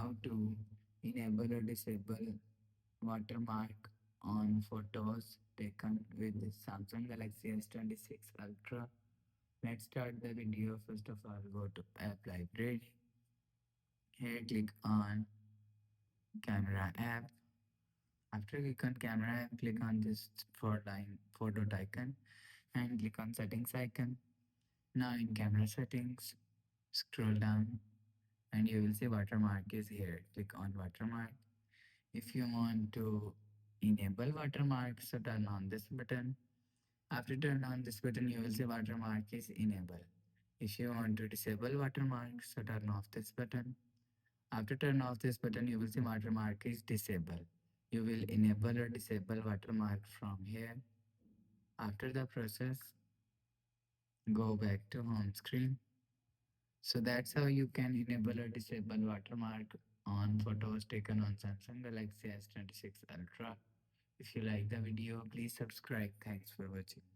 how to enable or disable watermark on photos taken with the Samsung Galaxy S26 Ultra. Let's start the video. First of all, go to app library. Here click on camera app. After click on camera app, click on this photo icon and click on settings icon. Now in camera settings, scroll down and you will see watermark is here. Click on watermark. If you want to enable watermark, so turn on this button. After turn on this button, you will see watermark is enabled. If you want to disable watermark, so turn off this button. After turn off this button, you will see watermark is disabled. You will enable or disable watermark from here. After the process, go back to home screen. So that's how you can enable or disable watermark on photos taken on Samsung Galaxy S26 Ultra. If you like the video, please subscribe. Thanks for watching.